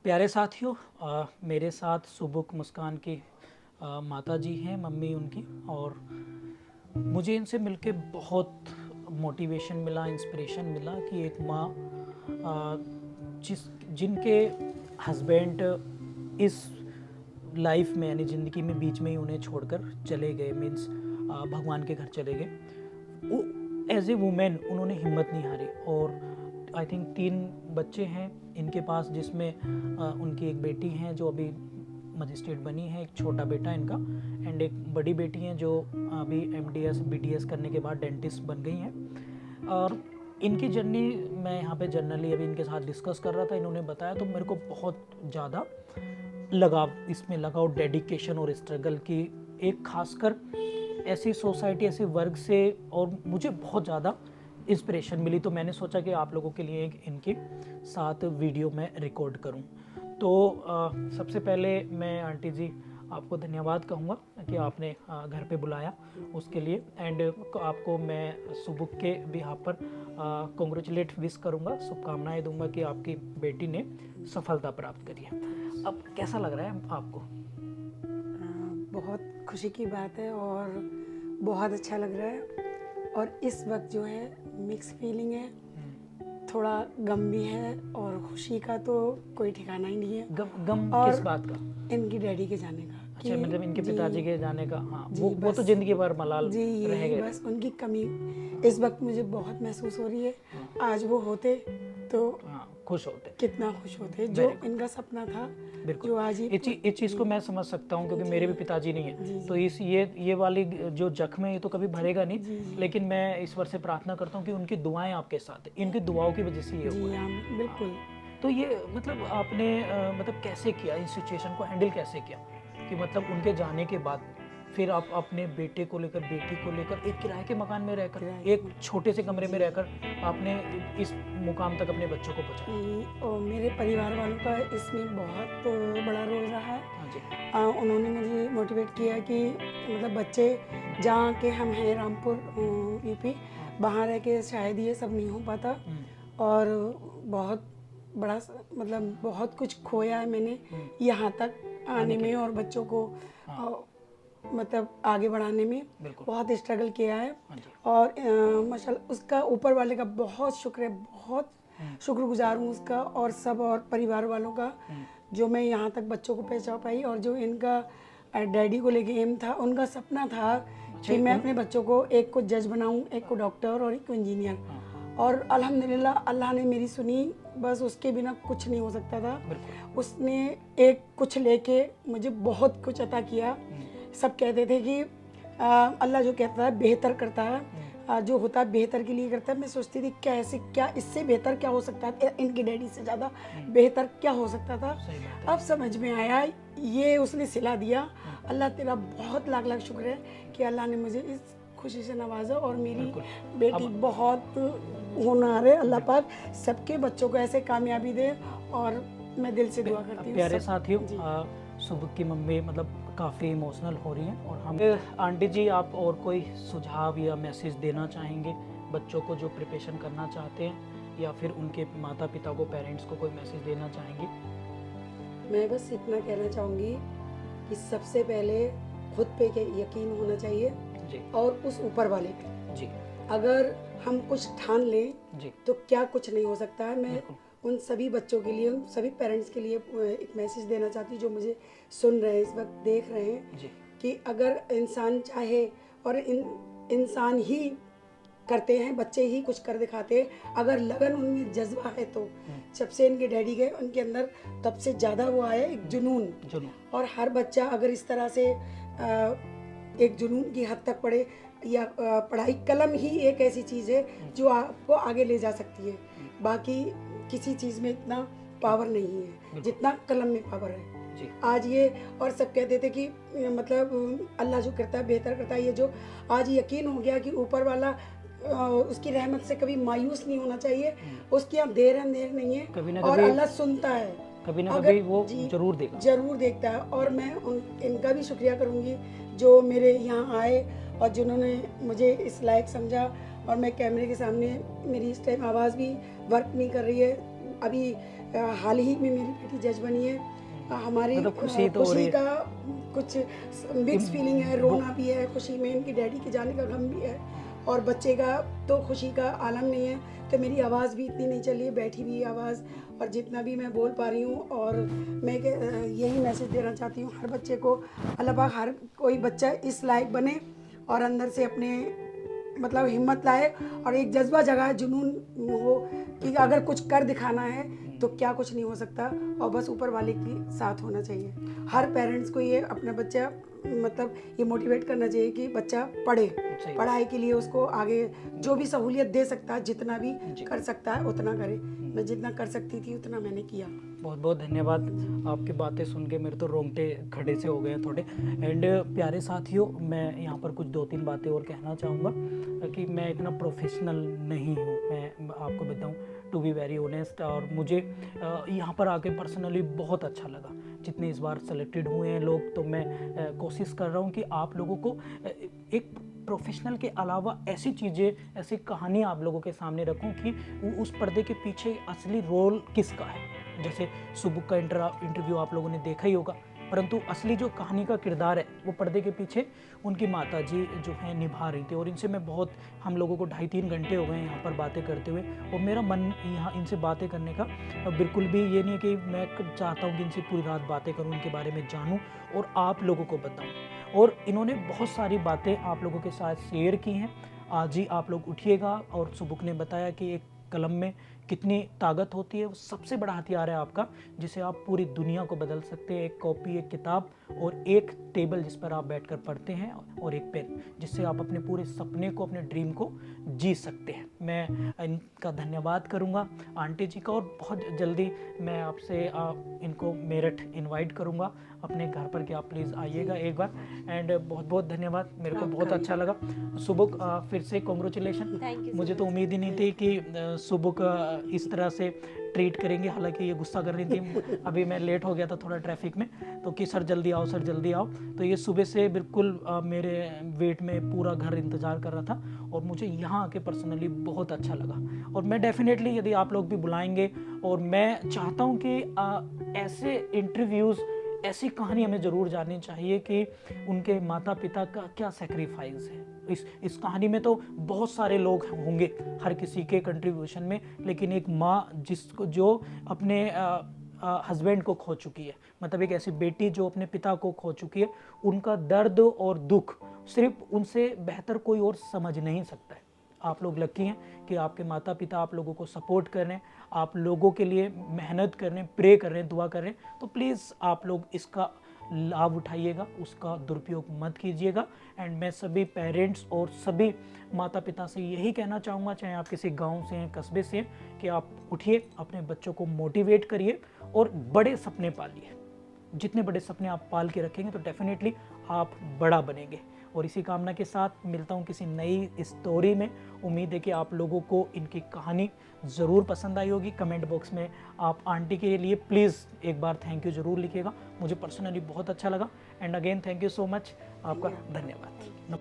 प्यारे साथियों, मेरे साथ सुबुक मुस्कान की माता जी हैं, मम्मी उनकी। और मुझे इनसे मिलके बहुत मोटिवेशन मिला, इंस्पिरेशन मिला कि एक माँ जिनके हस्बैंड इस लाइफ में यानी ज़िंदगी में बीच में ही उन्हें छोड़कर चले गए, मीन्स भगवान के घर चले गए। वो एज ए वुमेन उन्होंने हिम्मत नहीं हारी। और आई थिंक 3 बच्चे हैं इनके पास, जिसमें उनकी एक बेटी हैं जो अभी मजिस्ट्रेट बनी है, एक छोटा बेटा इनका, एंड एक बड़ी बेटी हैं जो अभी MDS BDS करने के बाद डेंटिस्ट बन गई हैं। और इनकी जर्नी मैं यहाँ पे जनरली अभी इनके साथ डिस्कस कर रहा था, इन्होंने बताया तो मेरे को बहुत ज़्यादा लगाव इसमें लगा, और डेडिकेशन और स्ट्रगल की एक खासकर ऐसी सोसाइटी, ऐसे वर्ग से, और मुझे बहुत ज़्यादा इंस्पिरेशन मिली। तो मैंने सोचा कि आप लोगों के लिए एक इनके साथ वीडियो मैं रिकॉर्ड करूं। तो सबसे पहले मैं आंटी जी आपको धन्यवाद कहूँगा कि आपने घर पे बुलाया उसके लिए, एंड आपको मैं सुबुक के बिहाफ पर कॉन्ग्रेचुलेट विश करूँगा, शुभकामनाएं दूंगा कि आपकी बेटी ने सफलता प्राप्त करी है। अब कैसा लग रहा है आपको? बहुत खुशी की बात है और बहुत अच्छा लग रहा है। और इस वक्त जो है मिक्स फीलिंग है, थोड़ा गम भी है और खुशी का तो कोई ठिकाना ही नहीं है। गम और किस बात का? इनकी डैडी के जाने का। अच्छा, मतलब इनके पिताजी के जाने का। हाँ, जी, वो तो जिंदगी भर मलाल जी, रह यही गए। बस उनकी कमी इस वक्त मुझे बहुत महसूस हो रही है। आज वो होते तो हाँ, खुश होते, कितना खुश होते। जो इनका सपना था, जो आज इस चीज़ को मैं समझ सकता हूँ, क्योंकि मेरे भी पिताजी नहीं है। तो इस ये वाली जो जख्म है ये तो कभी भरेगा नहीं, लेकिन मैं ईश्वर से प्रार्थना करता हूँ कि उनकी दुआएं आपके साथ है, इनकी दुआओं की वजह से ये हुआ है। बिल्कुल। तो ये मतलब आपने मतलब कैसे किया, इस सिचुएशन को हैंडल कैसे किया कि मतलब उनके जाने के बाद फिर आप अपने बेटे को लेकर, बेटी को लेकर, एक किराए के मकान में रहकर, एक छोटे से कमरे में रहकर आपने इस मुकाम तक अपने बच्चों को पहुंचाया? और मेरे परिवार वालों का इसमें बहुत बड़ा रोल रहा है। हाँ जी। उन्होंने मुझे मोटिवेट किया कि मतलब बच्चे जहाँ के हम हैं, रामपुर UP, वहाँ रह के शायद ये सब नहीं हो पाता। और बहुत बड़ा मतलब बहुत कुछ खोया है मैंने यहाँ तक आने में, और बच्चों को मतलब आगे बढ़ाने में बहुत स्ट्रगल किया है। और माशाल्लाह उसका ऊपर वाले का बहुत शुक्र है, बहुत शुक्रगुजार हूँ उसका और सब और परिवार वालों का, जो मैं यहाँ तक बच्चों को पहुँचा पाई। और जो इनका डैडी को लेके एम था, उनका सपना था कि मैं अपने बच्चों को एक को जज बनाऊँ, एक को डॉक्टर और एक को इंजीनियर। और अल्हम्दुलिल्लाह अल्लाह ने मेरी सुनी। बस उसके बिना कुछ नहीं हो सकता था। उसने एक कुछ लेके मुझे बहुत कुछ अता किया। सब कहते थे कि अल्लाह जो कहता है बेहतर करता है, जो होता है बेहतर के लिए करता है। मैं सोचती थी कैसे, क्या इससे बेहतर क्या हो सकता है, इनके डैडी से ज़्यादा बेहतर क्या हो सकता था। अब समझ में आया, ये उसने सिला दिया। अल्लाह तेरा बहुत लाख लाख शुक्र है कि अल्लाह ने मुझे इस खुशी से नवाजा। और मेरी बेटी बहुत होनहार है। अल्लाह पाक सबके बच्चों को ऐसे कामयाबी दे, और मैं दिल से दुआ करती हूँ। प्यारे साथियों, सुबुक की मम्मी मतलब काफ़ी इमोशनल हो रही हैं। और हम आंटी जी, आप और कोई सुझाव या मैसेज देना चाहेंगे बच्चों को जो प्रिपरेशन करना चाहते हैं, या फिर उनके माता पिता को, पेरेंट्स को कोई मैसेज देना चाहेंगे? मैं बस इतना कहना चाहूँगी कि सबसे पहले खुद पे यकीन होना चाहिए जी, और उस ऊपर वाले पे जी। अगर हम कुछ ठान लें जी, तो क्या कुछ नहीं हो सकता है। मैं उन सभी बच्चों के लिए, उन सभी पेरेंट्स के लिए एक मैसेज देना चाहती हूँ जो मुझे सुन रहे हैं, इस वक्त देख रहे हैं जी, कि अगर इंसान चाहे, और इंसान ही करते हैं, बच्चे ही कुछ कर दिखाते हैं। अगर लगन उनमें जज्बा है तो जब से इनके डैडी गए उनके अंदर तब से ज़्यादा वो आया एक जुनून। और हर बच्चा अगर इस तरह से एक जुनून की हद तक पढ़े, या पढ़ाई, कलम ही एक ऐसी चीज़ है जो आपको आगे ले जा सकती है। बाकी किसी चीज़ में इतना पावर नहीं है जितना कलम में पावर है जी। आज ये, और सब कहते थे कि मतलब अल्लाह जो करता है बेहतर करता है। ये जो आज यकीन हो गया कि ऊपर वाला उसकी रहमत से कभी मायूस नहीं होना चाहिए। उसकी यहाँ देर अंधेर नहीं है, कभी और अल्लाह सुनता है, कभी ना कभी वो जरूर देखता है। और मैं इनका भी शुक्रिया करूँगी जो मेरे यहाँ आए और जिन्होंने मुझे इस लायक समझा। और मैं कैमरे के सामने, मेरी इस टाइम आवाज़ भी वर्क नहीं कर रही है, अभी हाल ही में मेरी बेटी जज बनी है। हमारी मतलब खुशी तो हो रही खुशी है। का कुछ मिक्स फीलिंग है, रोना भी है, खुशी में इनकी डैडी के जाने का गम भी है, और बच्चे का तो खुशी का आलम नहीं है। तो मेरी आवाज़ भी इतनी नहीं चली है, बैठी हुई आवाज़, और जितना भी मैं बोल पा रही हूँ। और मैं यही मैसेज देना चाहती हूँ हर बच्चे को, अल्लाह पाक हर कोई बच्चा इस लायक बने और अंदर से अपने मतलब हिम्मत लाए और एक जज्बा जगाए, जुनून हो कि अगर कुछ कर दिखाना है तो क्या कुछ नहीं हो सकता, और बस ऊपर वाले के साथ होना चाहिए। हर पेरेंट्स को ये अपना बच्चा मतलब ये मोटिवेट करना चाहिए कि बच्चा पढ़े, सही। पढ़ाई के लिए उसको आगे जो भी सहूलियत दे सकता है, जितना भी कर सकता है उतना करे। मैं जितना कर सकती थी उतना मैंने किया। बहुत बहुत धन्यवाद। आपकी बातें सुन के मेरे तो रोंगटे खड़े से हो गए हैं थोड़े। एंड प्यारे साथियों, मैं यहाँ पर कुछ 2-3 बातें और कहना चाहूँगा कि मैं इतना प्रोफेशनल नहीं हूँ, मैं आपको बताऊँ टू बी वेरी ऑनेस्ट। और मुझे यहाँ पर आके पर्सनली बहुत अच्छा लगा। जितने इस बार सेलेक्टेड हुए हैं लोग, तो मैं कोशिश कर रहा हूँ कि आप लोगों को एक प्रोफेशनल के अलावा ऐसी चीज़ें, ऐसी कहानी आप लोगों के सामने रखूं कि उस पर्दे के पीछे असली रोल किसका है। जैसे सुबुक का इंटरव्यू आप लोगों ने देखा ही होगा, परंतु असली जो कहानी का किरदार है वो पर्दे के पीछे उनकी माता जी जो है निभा रही थी। और इनसे मैं बहुत, हम लोगों को 2.5-3 घंटे हो गए हैं यहाँ पर बातें करते हुए, और मेरा मन यहाँ इनसे बातें करने का बिल्कुल भी ये नहीं है कि मैं चाहता हूँ कि इनसे पूरी रात बातें करूँ, इनके बारे में जानूँ और आप लोगों को बताऊँ। और इन्होंने बहुत सारी बातें आप लोगों के साथ शेयर की हैं। आज ही आप लोग उठिएगा, और सुबुक ने बताया कि एक कलम में कितनी ताकत होती है। वो सबसे बड़ा हथियार है आपका, जिसे आप पूरी दुनिया को बदल सकते हैं। एक कॉपी, एक किताब और एक टेबल जिस पर आप बैठकर पढ़ते हैं, और एक पेन, जिससे आप अपने पूरे सपने को, अपने ड्रीम को जी सकते हैं। मैं इनका धन्यवाद करूंगा, आंटी जी का, और बहुत जल्दी मैं आपसे इनको मेरठ इनवाइट करूंगा अपने घर पर कि आप प्लीज़ आइएगा एक बार। एंड बहुत बहुत धन्यवाद, मेरे को बहुत अच्छा लगा। सुबुक, फिर से कॉन्ग्रेचुलेशन। मुझे तो उम्मीद ही नहीं थी कि सुबुक इस तरह से ट्रीट करेंगे। हालांकि ये गुस्सा कर रही थी, अभी मैं लेट हो गया था थोड़ा ट्रैफिक में, तो कि सर जल्दी आओ, सर जल्दी आओ। तो ये सुबह से बिल्कुल मेरे वेट में पूरा घर इंतज़ार कर रहा था, और मुझे यहाँ आके पर्सनली बहुत अच्छा लगा। और मैं डेफिनेटली, यदि आप लोग भी बुलाएंगे, और मैं चाहता हूँ कि ऐसे इंटरव्यूज़, ऐसी कहानी हमें ज़रूर जाननी चाहिए कि उनके माता पिता का क्या सेक्रीफाइस है। इस कहानी में तो बहुत सारे लोग होंगे, हर किसी के कंट्रीब्यूशन में, लेकिन एक माँ जो अपने हस्बैंड को खो चुकी है, मतलब एक ऐसी बेटी जो अपने पिता को खो चुकी है, उनका दर्द और दुख सिर्फ उनसे बेहतर कोई और समझ नहीं सकता है। आप लोग लकी हैं कि आपके माता पिता आप लोगों को सपोर्ट कर रहे हैं, आप लोगों के लिए मेहनत कर रहे हैं, प्रे कर रहे हैं, दुआ कर रहे हैं। तो प्लीज़ आप लोग इसका लाभ उठाइएगा, उसका दुरुपयोग मत कीजिएगा। एंड मैं सभी पेरेंट्स और सभी माता पिता से यही कहना चाहूँगा, चाहे आप किसी गांव से हैं, कस्बे से हैं, कि आप उठिए, अपने बच्चों को मोटिवेट करिए और बड़े सपने पालिए। जितने बड़े सपने आप पाल के रखेंगे तो डेफिनेटली आप बड़ा बनेंगे। और इसी कामना के साथ मिलता हूँ किसी नई स्टोरी में। उम्मीद है कि आप लोगों को इनकी कहानी ज़रूर पसंद आई होगी। कमेंट बॉक्स में आप आंटी के लिए प्लीज़ एक बार थैंक यू ज़रूर लिखिएगा, मुझे पर्सनली बहुत अच्छा लगा। And again thank you so much, आपका धन्यवाद।